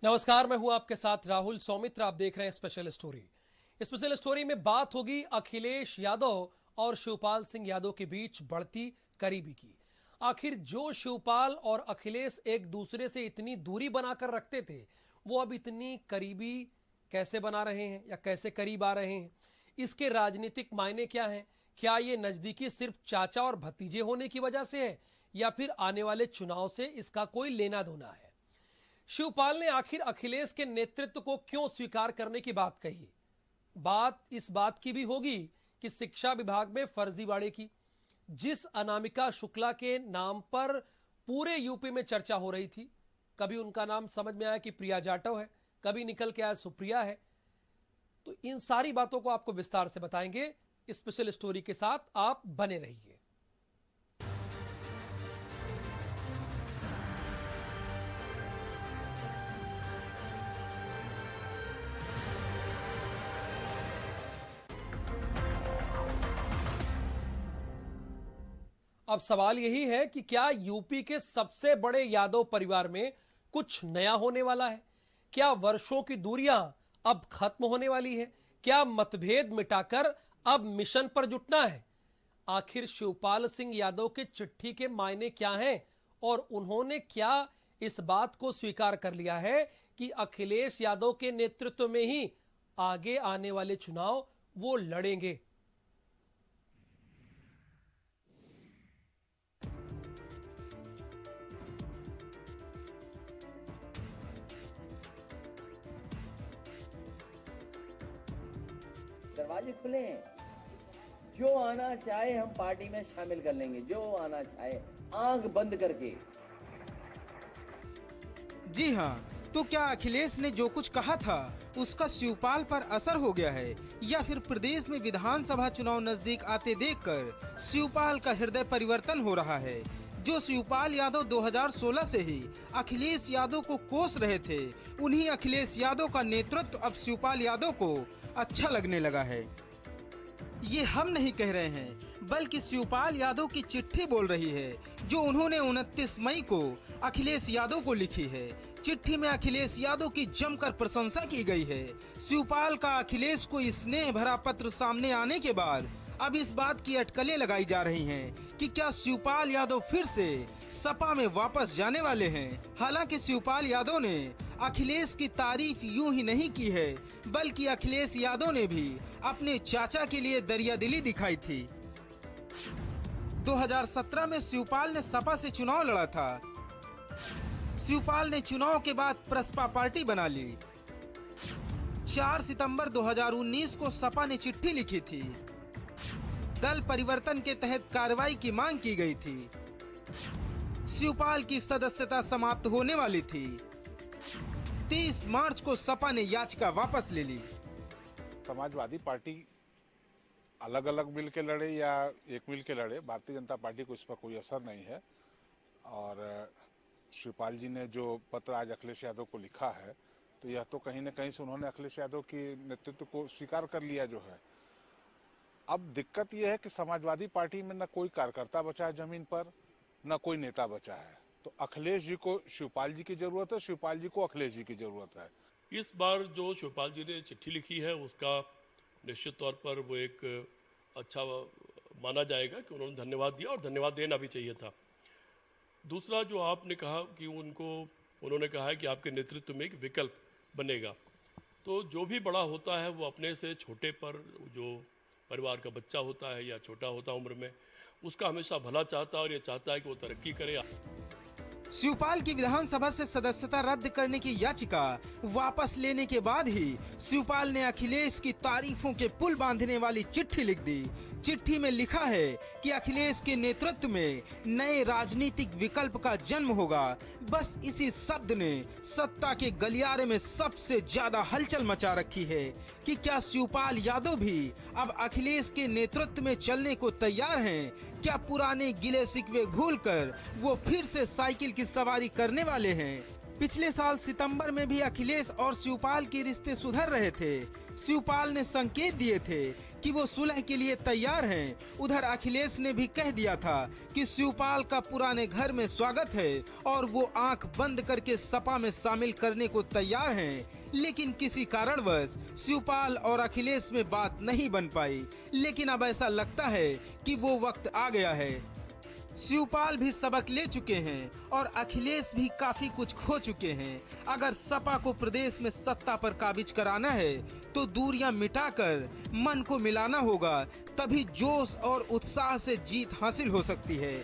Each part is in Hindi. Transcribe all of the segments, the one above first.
नमस्कार, मैं हूं आपके साथ राहुल सौमित्र। आप देख रहे हैं स्पेशल स्टोरी। स्पेशल स्टोरी में बात होगी अखिलेश यादव और शिवपाल सिंह यादव के बीच बढ़ती करीबी की। आखिर जो शिवपाल और अखिलेश एक दूसरे से इतनी दूरी बनाकर रखते थे, वो अब इतनी करीबी कैसे बना रहे हैं या कैसे करीब आ रहे हैं? इसके राजनीतिक मायने क्या हैं? क्या ये नजदीकी सिर्फ चाचा और भतीजे होने की वजह से है या फिर आने वाले चुनाव से इसका कोई लेना देना है? शिवपाल ने आखिर अखिलेश के नेतृत्व को क्यों स्वीकार करने की बात कही? बात इस बात की भी होगी कि शिक्षा विभाग में फर्जीवाड़े की, जिस अनामिका शुक्ला के नाम पर पूरे यूपी में चर्चा हो रही थी। कभी उनका नाम समझ में आया कि प्रिया जाटव है, कभी निकल के आया सुप्रिया है। तो इन सारी बातों को आपको विस्तार से बताएंगे। स्पेशल स्टोरी के साथ आप बने रहिए। अब सवाल यही है कि क्या यूपी के सबसे बड़े यादव परिवार में कुछ नया होने वाला है? क्या वर्षों की दूरियां अब खत्म होने वाली है? क्या मतभेद मिटाकर अब मिशन पर जुटना है? आखिर शिवपाल सिंह यादव के चिट्ठी के मायने क्या हैं और उन्होंने क्या इस बात को स्वीकार कर लिया है कि अखिलेश यादव के नेतृत्व में ही आगे आने वाले चुनाव वो लड़ेंगे? दरवाजे खुले हैं। जो आना चाहे हम पार्टी में शामिल कर लेंगे, जो आना चाहे आंख बंद करके। जी हाँ, तो क्या अखिलेश ने जो कुछ कहा था उसका शिवपाल पर असर हो गया है या फिर प्रदेश में विधानसभा चुनाव नजदीक आते देखकर शिवपाल का हृदय परिवर्तन हो रहा है? जो शिवपाल यादव 2016 से ही अखिलेश यादव को कोस रहे थे, उन्हीं अखिलेश यादव का नेतृत्व अब शिवपाल यादव को अच्छा लगने लगा है। ये हम नहीं कह रहे हैं, बल्कि शिवपाल यादव की चिट्ठी बोल रही है, जो उन्होंने 29 मई को अखिलेश यादव को लिखी है। चिट्ठी में अखिलेश यादव की जमकर प्रशंसा की गई है। शिवपाल का अखिलेश को स्नेह भरा पत्र सामने आने के बाद अब इस बात की अटकलें लगाई जा रही हैं कि क्या शिवपाल यादव फिर से सपा में वापस जाने वाले हैं। हालांकि शिवपाल यादव ने अखिलेश की तारीफ यूं ही नहीं की है, बल्कि अखिलेश यादव ने भी अपने चाचा के लिए दरियादिली दिखाई थी। 2017 में शिवपाल ने सपा से चुनाव लड़ा था। शिवपाल ने चुनाव के बाद प्रसपा पार्टी बना ली। 4 सितंबर 2019 को सपा ने चिट्ठी लिखी थी। दल परिवर्तन के तहत कार्रवाई की मांग की गई थी। शिवपाल की सदस्यता समाप्त होने वाली थी। 30 मार्च को सपा ने याचिका वापस ले ली। समाजवादी पार्टी अलग अलग मिल के लड़े या एक मिल के लड़े, भारतीय जनता पार्टी को इस पर कोई असर नहीं है। और शिवपाल जी ने जो पत्र आज अखिलेश यादव को लिखा है, तो यह तो कहीं न कहीं से उन्होंने अखिलेश यादव के नेतृत्व को स्वीकार कर लिया जो है। अब दिक्कत यह है कि समाजवादी पार्टी में न कोई कार्यकर्ता बचा है जमीन पर, न कोई नेता बचा है। तो अखिलेश जी को शिवपाल जी की जरूरत है, शिवपाल जी को अखिलेश जी की जरूरत है। इस बार जो शिवपाल जी ने चिट्ठी लिखी है, उसका निश्चित तौर पर वो एक अच्छा माना जाएगा कि उन्होंने धन्यवाद दिया और धन्यवाद देना भी चाहिए था। दूसरा, जो आपने कहा कि उन्होंने कहा है कि आपके नेतृत्व में एक विकल्प बनेगा, तो जो भी बड़ा होता है वो अपने से छोटे पर, जो परिवार का बच्चा होता है या छोटा होता है उम्र में, उसका हमेशा भला चाहता है और ये चाहता है कि वो तरक्की करे। शिवपाल की विधानसभा से सदस्यता रद्द करने की याचिका वापस लेने के बाद ही शिवपाल ने अखिलेश की तारीफों के पुल बांधने वाली चिट्ठी लिख दी। चिट्ठी में लिखा है कि अखिलेश के नेतृत्व में नए राजनीतिक विकल्प का जन्म होगा। बस इसी शब्द ने सत्ता के गलियारे में सबसे ज्यादा हलचल मचा रखी है कि क्या शिवपाल यादव भी अब अखिलेश के नेतृत्व में चलने को तैयार हैं? क्या पुराने गिले शिकवे भूलकर वो फिर से साइकिल की सवारी करने वाले हैं? पिछले साल सितंबर में भी अखिलेश और शिवपाल के रिश्ते सुधर रहे थे। शिवपाल ने संकेत दिए थे कि वो सुलह के लिए तैयार हैं। उधर अखिलेश ने भी कह दिया था कि शिवपाल का पुराने घर में स्वागत है और वो आंख बंद करके सपा में शामिल करने को तैयार हैं। लेकिन किसी कारणवश शिवपाल और अखिलेश में बात नहीं बन पाई। लेकिन अब ऐसा लगता है कि वो वक्त आ गया है। शिवपाल भी सबक ले चुके हैं और अखिलेश भी काफी कुछ खो चुके हैं। अगर सपा को प्रदेश में सत्ता पर काबिज कराना है तो दूरियां मिटाकर मन को मिलाना होगा, तभी जोश और उत्साह से जीत हासिल हो सकती है।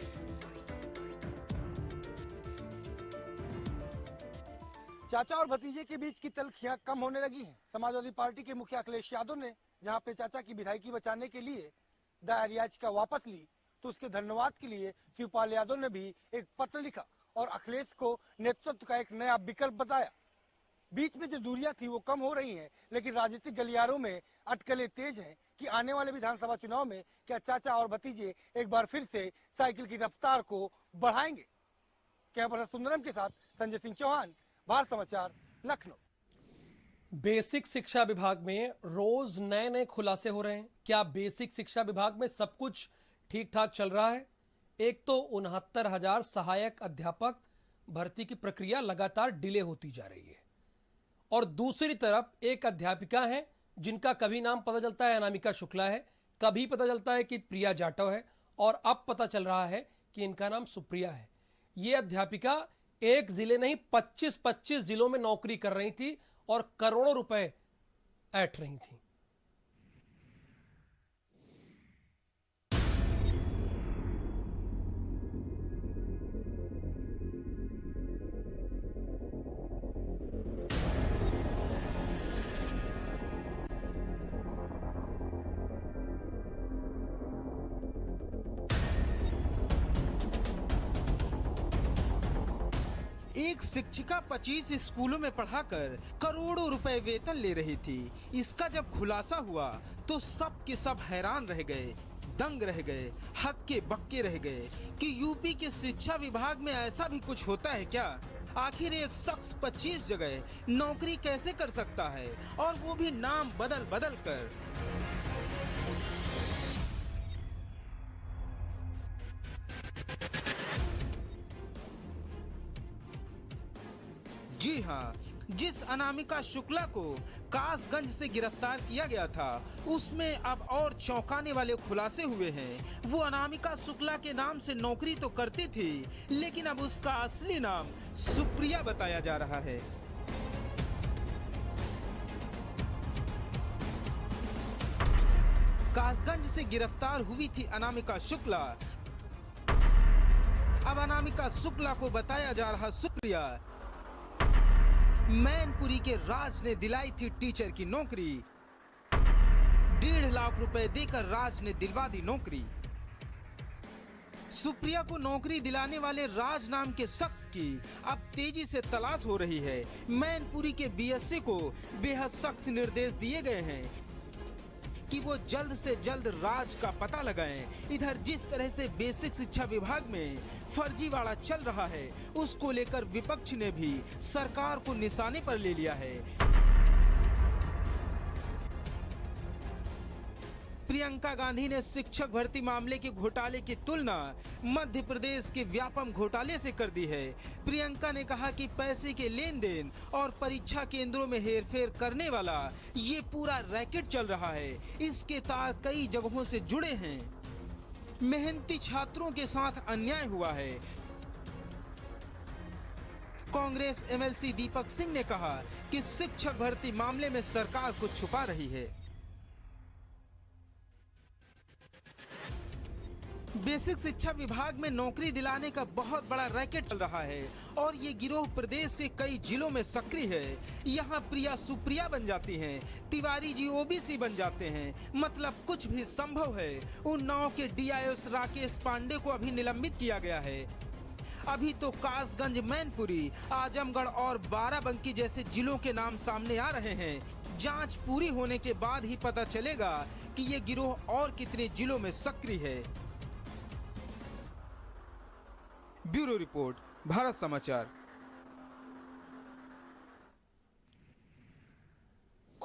चाचा और भतीजे के बीच की तलखियां कम होने लगी हैं। समाजवादी पार्टी के मुखिया अखिलेश यादव ने जहां अपने चाचा की विधायकी बचाने के लिए दायर याचिका वापस ली, तो उसके धन्यवाद के लिए शिवपाल यादव ने भी एक पत्र लिखा और अखिलेश को नेतृत्व का एक नया विकल्प बताया। बीच में जो दूरियां थी वो कम हो रही हैं, लेकिन राजनीतिक गलियारों में अटकलें तेज हैं कि आने वाले विधानसभा चुनाव में क्या चाचा और भतीजे एक बार फिर से साइकिल की रफ्तार को बढ़ाएंगे। कैमरा सुंदरम के साथ संजय सिंह चौहान, भारत समाचार, लखनऊ। बेसिक शिक्षा विभाग में रोज नए नए खुलासे हो रहे हैं। क्या बेसिक शिक्षा विभाग में सब कुछ ठीक ठाक चल रहा है? एक तो 69,000 सहायक अध्यापक भर्ती की प्रक्रिया लगातार डिले होती जा रही है और दूसरी तरफ एक अध्यापिका है जिनका कभी नाम पता चलता है अनामिका शुक्ला है, कभी पता चलता है कि प्रिया जाटव है और अब पता चल रहा है कि इनका नाम सुप्रिया है। ये अध्यापिका एक जिले नहीं 25-25 जिलों में नौकरी कर रही थी और करोड़ों रुपए ऐंठ रही थी। एक शिक्षिका 25 स्कूलों में पढ़ाकर करोड़ों रुपए वेतन ले रही थी। इसका जब खुलासा हुआ तो सब के सब हैरान रह गए, दंग रह गए, हक्के बक्के रह गए कि यूपी के शिक्षा विभाग में ऐसा भी कुछ होता है क्या? आखिर एक शख्स 25 जगह नौकरी कैसे कर सकता है और वो भी नाम बदल बदल कर। जी हाँ, जिस अनामिका शुक्ला को कासगंज से गिरफ्तार किया गया था उसमें अब और चौंकाने वाले खुलासे हुए हैं। वो अनामिका शुक्ला के नाम से नौकरी तो करती थी, लेकिन अब उसका असली नाम सुप्रिया बताया जा रहा है। कासगंज से गिरफ्तार हुई थी अनामिका शुक्ला। अब अनामिका शुक्ला को बताया जा रहा सुप्रिया। मैनपुरी के राज ने दिलाई थी टीचर की नौकरी। 1.5 लाख रुपए देकर राज ने दिलवा दी नौकरी। सुप्रिया को नौकरी दिलाने वाले राज नाम के शख्स की अब तेजी से तलाश हो रही है। मैनपुरी के बीएससी को बेहद सख्त निर्देश दिए गए हैं कि वो जल्द से जल्द राज का पता लगाएं। इधर जिस तरह से बेसिक शिक्षा विभाग में फर्जीवाड़ा चल रहा है उसको लेकर विपक्ष ने भी सरकार को निशाने पर ले लिया है। प्रियंका गांधी ने शिक्षक भर्ती मामले के घोटाले की तुलना मध्य प्रदेश के व्यापम घोटाले से कर दी है। प्रियंका ने कहा कि पैसे के लेन देन और परीक्षा केंद्रों में हेरफेर करने वाला ये पूरा रैकेट चल रहा है। इसके तार कई जगहों से जुड़े हैं। मेहनती छात्रों के साथ अन्याय हुआ है। कांग्रेस एमएलसी दीपक सिंह ने कहा कि शिक्षक भर्ती मामले में सरकार कुछ छुपा रही है। बेसिक शिक्षा विभाग में नौकरी दिलाने का बहुत बड़ा रैकेट चल रहा है और ये गिरोह प्रदेश के कई जिलों में सक्रिय है। यहाँ प्रिया सुप्रिया बन जाती हैं, तिवारी जी ओबीसी बन जाते हैं, मतलब कुछ भी संभव है। उन्नाव के डीआईएस राकेश पांडे को अभी निलंबित किया गया है। अभी तो कासगंज, मैनपुरी, आजमगढ़ और बाराबंकी जैसे जिलों के नाम सामने आ रहे हैं। जांच पूरी होने के बाद ही पता चलेगा कि ये गिरोह और कितने जिलों में सक्रिय है। ब्यूरो रिपोर्ट, भारत समाचार।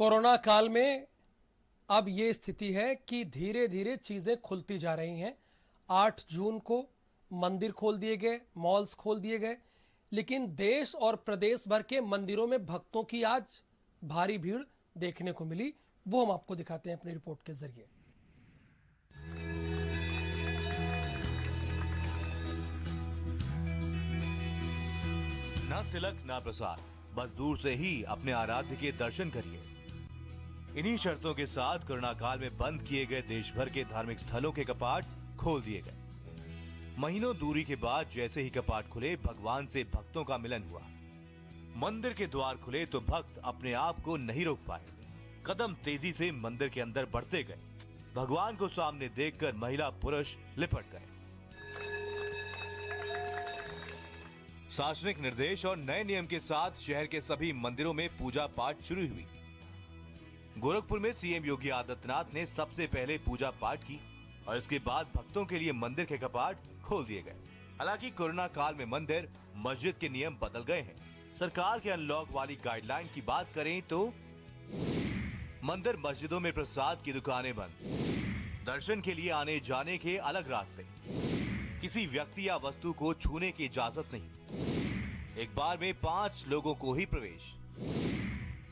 कोरोना काल में अब ये स्थिति है कि धीरे धीरे चीजें खुलती जा रही हैं। 8 जून को मंदिर खोल दिए गए, मॉल्स खोल दिए गए, लेकिन देश और प्रदेश भर के मंदिरों में भक्तों की आज भारी भीड़ देखने को मिली। वो हम आपको दिखाते हैं अपनी रिपोर्ट के जरिए। ना तिलक ना प्रसाद, बस दूर से ही अपने आराध्य के दर्शन करिए। इन्हीं शर्तों के साथ कोरोना काल में बंद किए गए देश भर के धार्मिक स्थलों के कपाट खोल दिए गए। महीनों दूरी के बाद जैसे ही कपाट खुले, भगवान से भक्तों का मिलन हुआ। मंदिर के द्वार खुले तो भक्त अपने आप को नहीं रोक पाए। कदम तेजी से मंदिर के अंदर बढ़ते गए। भगवान को सामने देखकर महिला पुरुष लिपट गए। शासनिक निर्देश और नए नियम के साथ शहर के सभी मंदिरों में पूजा पाठ शुरू हुई। गोरखपुर में सीएम योगी आदित्यनाथ ने सबसे पहले पूजा पाठ की और इसके बाद भक्तों के लिए मंदिर के कपाट खोल दिए गए। हालांकि कोरोना काल में मंदिर मस्जिद के नियम बदल गए हैं। सरकार के अनलॉक वाली गाइडलाइन की बात करें तो मंदिर मस्जिदों में प्रसाद की दुकानें बंद, दर्शन के लिए आने जाने के अलग रास्ते, किसी व्यक्ति या वस्तु को छूने की इजाजत नहीं, एक बार में 5 लोगों को ही प्रवेश,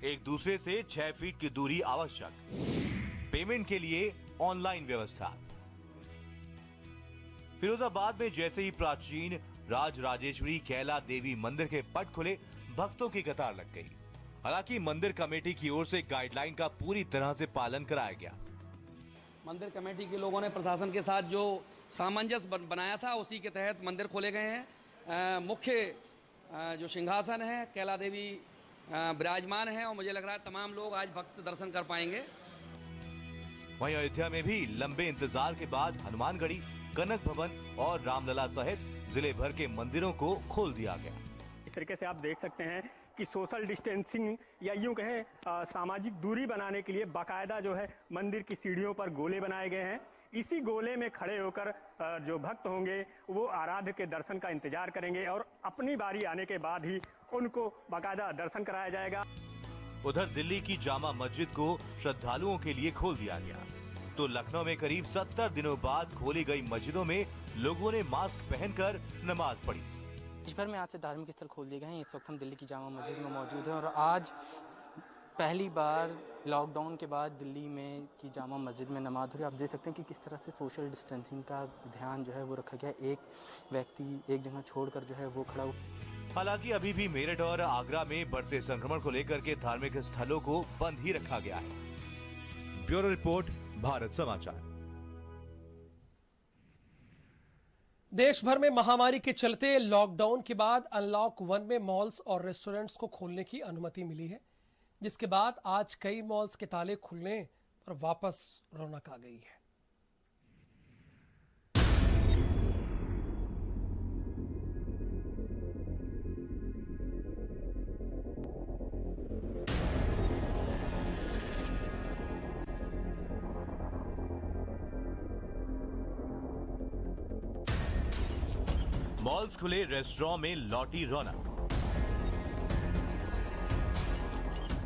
एक दूसरे से 6 फीट की दूरी आवश्यक, पेमेंट के लिए ऑनलाइन व्यवस्था। फिरोजाबाद में जैसे ही प्राचीन राजराजेश्वरी कैला देवी मंदिर के पट खुले, भक्तों की कतार लग गई। हालांकि मंदिर कमेटी की ओर से गाइडलाइन का पूरी तरह से पालन कराया गया। मंदिर कमेटी के लोगों ने प्रशासन के साथ जो सामंजस्य बनाया था, उसी के तहत मंदिर खोले गए हैं। मुख्य जो सिंहासन है, कैला देवी विराजमान है और मुझे लग रहा है तमाम लोग आज भक्त दर्शन कर पाएंगे। वहीं अयोध्या में भी लंबे इंतजार के बाद हनुमानगढ़ी, कनक भवन और रामलला सहित जिले भर के मंदिरों को खोल दिया गया। इस तरीके से आप देख सकते हैं कि सोशल डिस्टेंसिंग या यूं कहें सामाजिक दूरी बनाने के लिए बाकायदा जो है मंदिर की सीढ़ियों पर गोले बनाए गए हैं। इसी गोले में खड़े होकर जो भक्त होंगे वो आराध्य के दर्शन का इंतजार करेंगे और अपनी बारी आने के बाद ही उनको बाकायदा दर्शन कराया जाएगा। उधर दिल्ली की जामा मस्जिद को श्रद्धालुओं के लिए खोल दिया गया, तो लखनऊ में करीब 70 दिनों बाद खोली गई मस्जिदों में लोगों ने मास्क पहनकर नमाज पढ़ी। देश भर में आज से धार्मिक स्थल खोल दिए गए हैं। इस वक्त हम दिल्ली की जामा मस्जिद में मौजूद हैं और आज पहली बार लॉकडाउन के बाद दिल्ली में की जामा मस्जिद में नमाज हो रही है। आप देख सकते हैं कि किस तरह से सोशल डिस्टेंसिंग का ध्यान जो है वो रखा गया। एक व्यक्ति एक जगह छोड़कर जो है वो खड़ा हो। हालांकि अभी भी मेरठ और आगरा में बढ़ते संक्रमण को लेकर के धार्मिक स्थलों को बंद ही रखा गया है। ब्यूरो रिपोर्ट, भारत समाचार। देश भर में महामारी के चलते लॉकडाउन के बाद अनलॉक 1 में मॉल्स और रेस्टोरेंट्स को खोलने की अनुमति मिली है, जिसके बाद आज कई मॉल्स के ताले खुलने पर वापस रौनक आ गई है। मॉल्स खुले, रेस्टोरेंट में लौटी रौनक।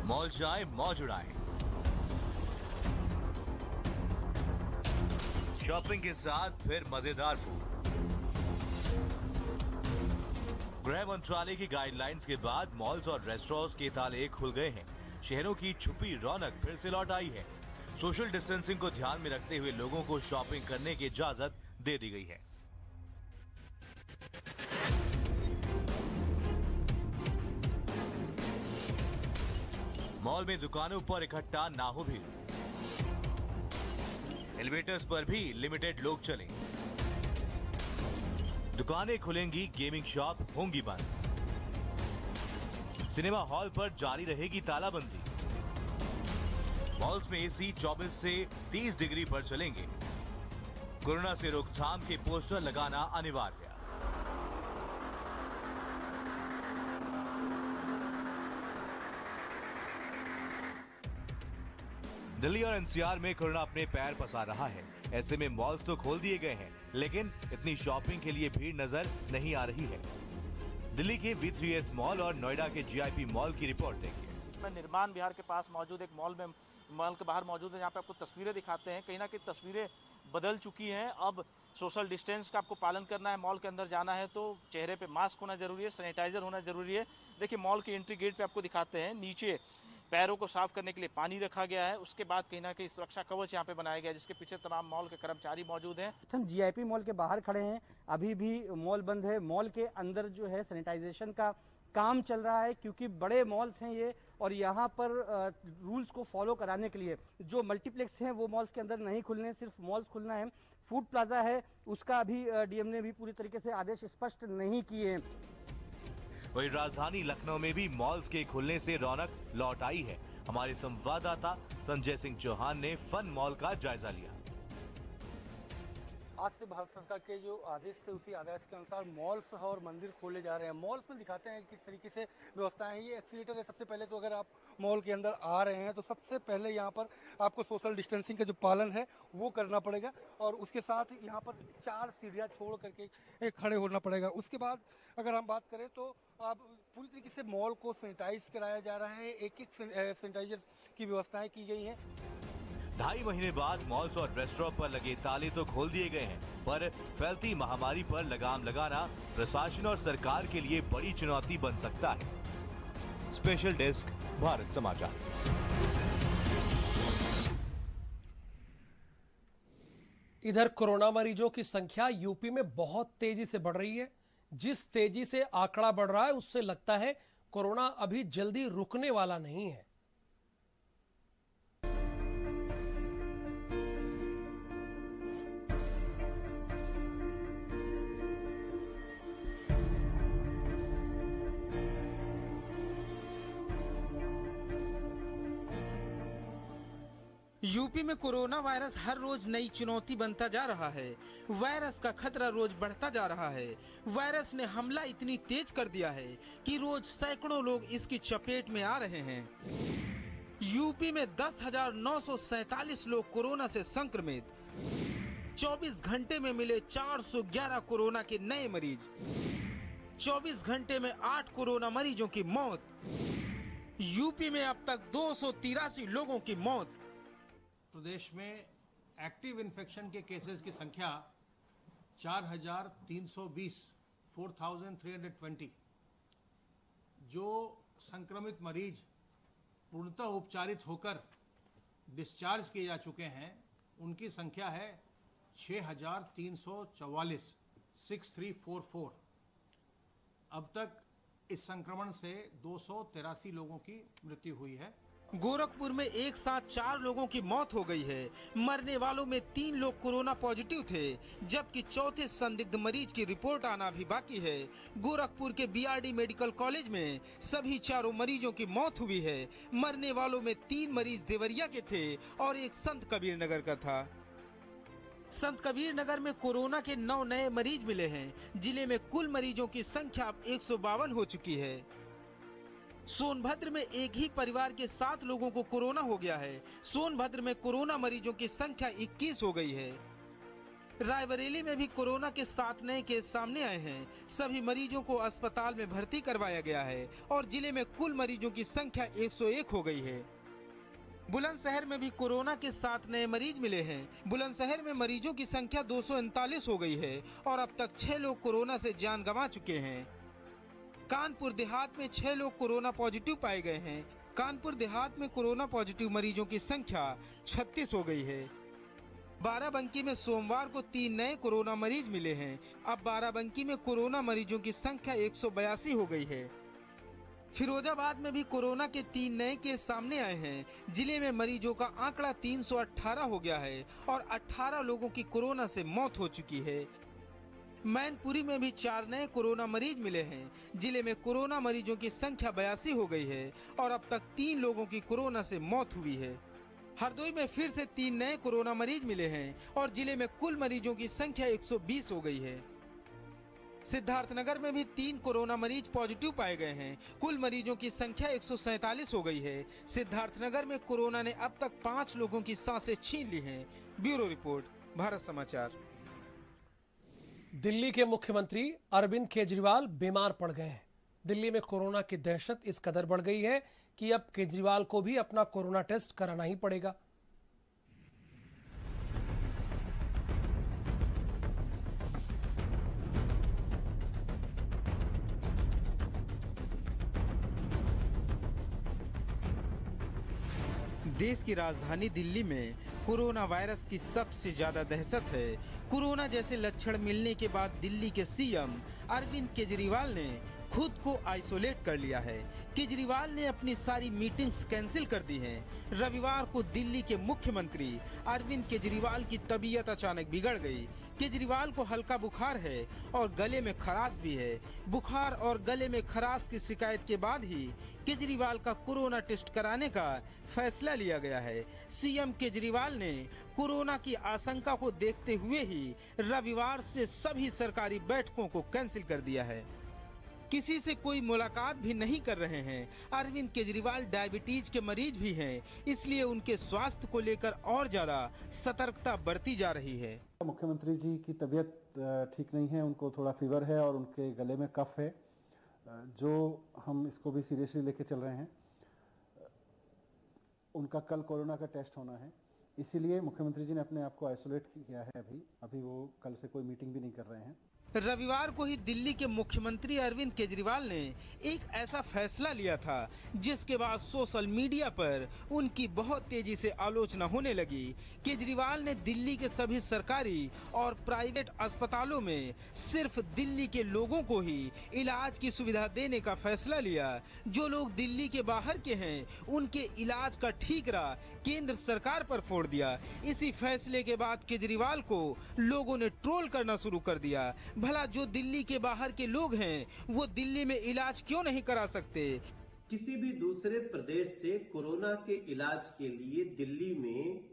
मॉल जाए, मौज उड़ाएं। शॉपिंग के साथ फिर मजेदार फूड। गृह मंत्रालय की गाइडलाइंस के बाद मॉल्स और रेस्टोरेंट्स के ताले खुल गए हैं। शहरों की छुपी रौनक फिर से लौट आई है। सोशल डिस्टेंसिंग को ध्यान में रखते हुए लोगों को शॉपिंग करने की इजाजत दे दी गई है। मॉल में दुकानों पर इकट्ठा ना हो भीड़। एलिवेटर्स पर भी लिमिटेड लोग चले। दुकानें खुलेंगी, गेमिंग शॉप होंगी बंद। सिनेमा हॉल पर जारी रहेगी तालाबंदी। मॉल्स में एसी 24 से 30 डिग्री पर चलेंगे। कोरोना से रोकथाम के पोस्टर लगाना अनिवार्य। दिल्ली और एनसीआर में कोरोना अपने पैर पसार रहा है। ऐसे में मॉल्स तो खोल दिए गए हैं, लेकिन इतनी शॉपिंग के लिए भीड़ नजर नहीं आ रही है। दिल्ली के V3S मॉल और नोएडा के GIP मॉल की रिपोर्ट देखिए। मैं निर्माण बिहार के पास मौजूद एक मॉल के बाहर मौजूद है, जहाँ पे आपको तस्वीरें दिखाते हैं। कहीं ना कहीं तस्वीरें बदल चुकी हैं। अब सोशल डिस्टेंस का आपको पालन करना है। मॉल के अंदर जाना है तो चेहरे पे मास्क होना जरूरी है, सैनिटाइजर होना जरूरी है। देखिए मॉल की एंट्री गेट पे आपको दिखाते हैं, नीचे पैरों को साफ करने के लिए पानी रखा गया है। उसके बाद कहीं ना कहीं सुरक्षा कवच यहाँ पे बनाया गया है, जिसके पीछे तमाम मॉल के कर्मचारी मौजूद हैं। हम जीआईपी मॉल के बाहर खड़े हैं, अभी भी मॉल बंद है। मॉल के अंदर जो है सैनिटाइजेशन का काम चल रहा है, क्योंकि बड़े मॉल्स हैं ये, और यहाँ पर रूल्स को फॉलो कराने के लिए जो मल्टीप्लेक्स हैं वो मॉल्स के अंदर नहीं खुलने, सिर्फ मॉल्स खुलना है। फूड प्लाजा है उसका अभी डीएम ने भी पूरी तरीके से आदेश स्पष्ट नहीं किए हैं। वहीं राजधानी लखनऊ में भी मॉल्स के खुलने से रौनक लौट आई है। हमारे संवाददाता संजय सिंह चौहान ने फन मॉल का जायजा लिया। आज से भारत सरकार के जो आदेश थे उसी आदेश के अनुसार मॉल्स और मंदिर खोले जा रहे हैं। मॉल्स में दिखाते हैं किस तरीके से व्यवस्था है। ये एक्सीलेटर है। सबसे पहले तो अगर आप मॉल के अंदर आ रहे हैं तो सबसे पहले यहाँ पर आपको सोशल डिस्टेंसिंग का जो पालन है वो करना पड़ेगा, और उसके साथ यहाँ पर 4 सीढ़ियाँ छोड़ करके खड़े होना पड़ेगा। उसके बाद अगर हम बात करें तो आप पूरी तरीके से मॉल को सैनिटाइज कराया जा रहा है। एक सैनिटाइजर की व्यवस्थाएँ की गई हैं। 2.5 महीने बाद मॉल्स और रेस्टोरेंट पर लगे ताले तो खोल दिए गए हैं, पर फैलती महामारी पर लगाम लगाना प्रशासन और सरकार के लिए बड़ी चुनौती बन सकता है। स्पेशल डेस्क, भारत समाचार। इधर कोरोना मरीजों की संख्या यूपी में बहुत तेजी से बढ़ रही है। जिस तेजी से आंकड़ा बढ़ रहा है उससे लगता है कोरोना अभी जल्दी रुकने वाला नहीं है। यूपी में कोरोना वायरस हर रोज नई चुनौती बनता जा रहा है। वायरस का खतरा रोज बढ़ता जा रहा है। वायरस ने हमला इतनी तेज कर दिया है कि रोज सैकड़ों लोग इसकी चपेट में आ रहे हैं। यूपी में 10,947 लोग कोरोना से संक्रमित। 24 घंटे में मिले 411 कोरोना के नए मरीज। 24 घंटे में 8 कोरोना मरीजों की मौत। यूपी में अब तक 283 लोगों की मौत। प्रदेश में एक्टिव इन्फेक्शन के केसेस की संख्या 4,320 4,320। जो संक्रमित मरीज पूर्णतः उपचारित होकर डिस्चार्ज किए जा चुके हैं उनकी संख्या है 6,344 6344। अब तक इस संक्रमण से 283 लोगों की मृत्यु हुई है। गोरखपुर में एक साथ 4 लोगों की मौत हो गई है। मरने वालों में 3 लोग कोरोना पॉजिटिव थे, जबकि चौथे संदिग्ध मरीज की रिपोर्ट आना भी बाकी है। गोरखपुर के बीआरडी मेडिकल कॉलेज में सभी 4 मरीजों की मौत हुई है। मरने वालों में 3 मरीज देवरिया के थे और एक संत कबीर नगर का था। संत कबीर नगर में कोरोना के 9 नए मरीज मिले हैं। जिले में कुल मरीजों की संख्या अब 152 हो चुकी है। सोनभद्र में एक ही परिवार के 7 लोगों को कोरोना हो गया है। सोनभद्र में कोरोना मरीजों की संख्या 21 हो गई है। रायबरेली में भी कोरोना के 7 नए केस सामने आए हैं। सभी मरीजों को अस्पताल में भर्ती करवाया गया है और जिले में कुल मरीजों की संख्या 101 हो गई है। बुलंदशहर में भी कोरोना के 7 नए मरीज मिले हैं। बुलंदशहर में मरीजों की संख्या 239 हो गई है और अब तक 6 लोग कोरोना से जान गंवा चुके हैं। कानपुर देहात में 6 लोग कोरोना पॉजिटिव पाए गए हैं। कानपुर देहात में कोरोना पॉजिटिव मरीजों की संख्या 36 हो गई है। बाराबंकी में सोमवार को 3 नए कोरोना मरीज मिले हैं। अब बाराबंकी में कोरोना मरीजों की संख्या 182 हो गई है। फिरोजाबाद में भी कोरोना के 3 नए केस सामने आए हैं। जिले में मरीजों का आंकड़ा 318 हो गया है और 18 लोगों की कोरोना से मौत हो चुकी है। मैनपुरी में भी 4 नए कोरोना मरीज मिले हैं। जिले में कोरोना मरीजों की संख्या 82 हो गई है और अब तक 3 लोगों की कोरोना से मौत हुई है। हरदोई में फिर से 3 नए कोरोना मरीज मिले हैं और जिले में कुल मरीजों की संख्या 120 हो गई है। सिद्धार्थनगर में भी 3 कोरोना मरीज पॉजिटिव पाए गए हैं। कुल मरीजों की संख्या 147 हो गई है। सिद्धार्थनगर में कोरोना ने अब तक 5 लोगों की सांसें छीन ली हैं। ब्यूरो रिपोर्ट, भारत समाचार। दिल्ली के मुख्यमंत्री अरविंद केजरीवाल बीमार पड़ गए हैं। दिल्ली में कोरोना की दहशत इस कदर बढ़ गई है कि अब केजरीवाल को भी अपना कोरोना टेस्ट कराना ही पड़ेगा। देश की राजधानी दिल्ली में कोरोना वायरस की सबसे ज्यादा दहशत है। कोरोना जैसे लक्षण मिलने के बाद दिल्ली के सीएम अरविंद केजरीवाल ने खुद को आइसोलेट कर लिया है। केजरीवाल ने अपनी सारी मीटिंग्स कैंसिल कर दी हैं। रविवार को दिल्ली के मुख्यमंत्री अरविंद केजरीवाल की तबीयत अचानक बिगड़ गई। केजरीवाल को हल्का बुखार है और गले में खराश भी है। बुखार और गले में खराश की शिकायत के बाद ही केजरीवाल का कोरोना टेस्ट कराने का फैसला लिया गया है। सीएम केजरीवाल ने कोरोना की आशंका को देखते हुए ही रविवार से सभी सरकारी बैठकों को कैंसिल कर दिया है। किसी से कोई मुलाकात भी नहीं कर रहे हैं। अरविंद केजरीवाल डायबिटीज के मरीज भी हैं, इसलिए उनके स्वास्थ्य को लेकर और ज्यादा सतर्कता बरती जा रही है। मुख्यमंत्री जी की तबीयत ठीक नहीं है, उनको थोड़ा फीवर है और उनके गले में कफ है, जो हम इसको भी सीरियसली लेके चल रहे हैं। उनका कल कोरोना का टेस्ट होना है, इसीलिए मुख्यमंत्री जी ने अपने आप को आइसोलेट किया है। अभी वो कल से कोई मीटिंग भी नहीं कर रहे हैं। रविवार को ही दिल्ली के मुख्यमंत्री अरविंद केजरीवाल ने एक ऐसा फैसला लिया था जिसके बाद सोशल मीडिया पर उनकी बहुत तेजी से आलोचना होने लगी। केजरीवाल ने दिल्ली के सभी सरकारी और प्राइवेट अस्पतालों में सिर्फ दिल्ली के लोगों को ही इलाज की सुविधा देने का फैसला लिया। जो लोग दिल्ली के बाहर के हैं उनके इलाज का ठीकरा केंद्र सरकार पर फोड़ दिया। इसी फैसले के बाद केजरीवाल को लोगों ने ट्रोल करना शुरू कर दिया। भला जो दिल्ली के बाहर के लोग हैं वो दिल्ली में इलाज क्यों नहीं करा सकते? किसी भी दूसरे प्रदेश से कोरोना के इलाज के लिए दिल्ली में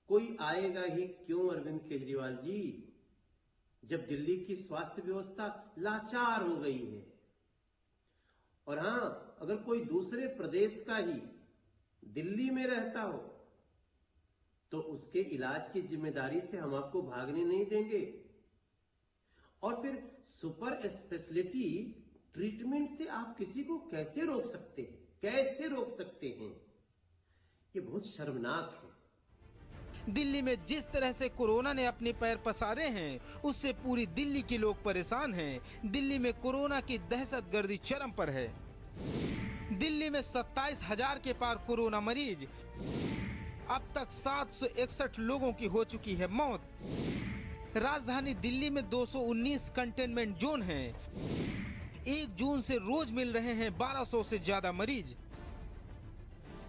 कोई आएगा ही क्यों अरविंद केजरीवाल जी, जब दिल्ली की स्वास्थ्य व्यवस्था लाचार हो गई है। और हां, अगर कोई दूसरे प्रदेश का ही दिल्ली में रहता हो तो उसके इलाज की जिम्मेदारी से हम आपको भागने नहीं देंगे। और फिर सुपर स्पेशलिटी ट्रीटमेंट से आप किसी को कैसे रोक सकते हैं? कैसे रोक सकते हैं? ये बहुत शर्मनाक है। दिल्ली में जिस तरह से कोरोना ने अपने पैर पसारे हैं उससे पूरी दिल्ली के लोग परेशान हैं। दिल्ली में कोरोना की दहशतगर्दी चरम पर है। दिल्ली में 27,000 के पार कोरोना मरीज। अब तक 761 लोगों की हो चुकी है मौत। राजधानी दिल्ली में 219 कंटेनमेंट जोन हैं। 1 जून से रोज मिल रहे हैं 1200 से ज्यादा मरीज।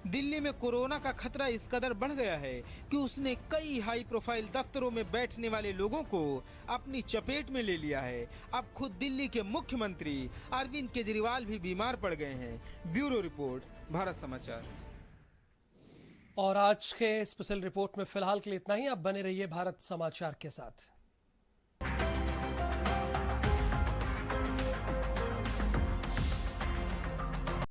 दिल्ली में कोरोना का खतरा इस कदर बढ़ गया है कि उसने कई हाई प्रोफाइल दफ्तरों में बैठने वाले लोगों को अपनी चपेट में ले लिया है। अब खुद दिल्ली के मुख्यमंत्री अरविंद केजरीवाल भी बीमार पड़ गए हैं। ब्यूरो रिपोर्ट, भारत समाचार। और आज के स्पेशल रिपोर्ट में फिलहाल के लिए इतना ही। आप बने रहिए भारत समाचार के साथ।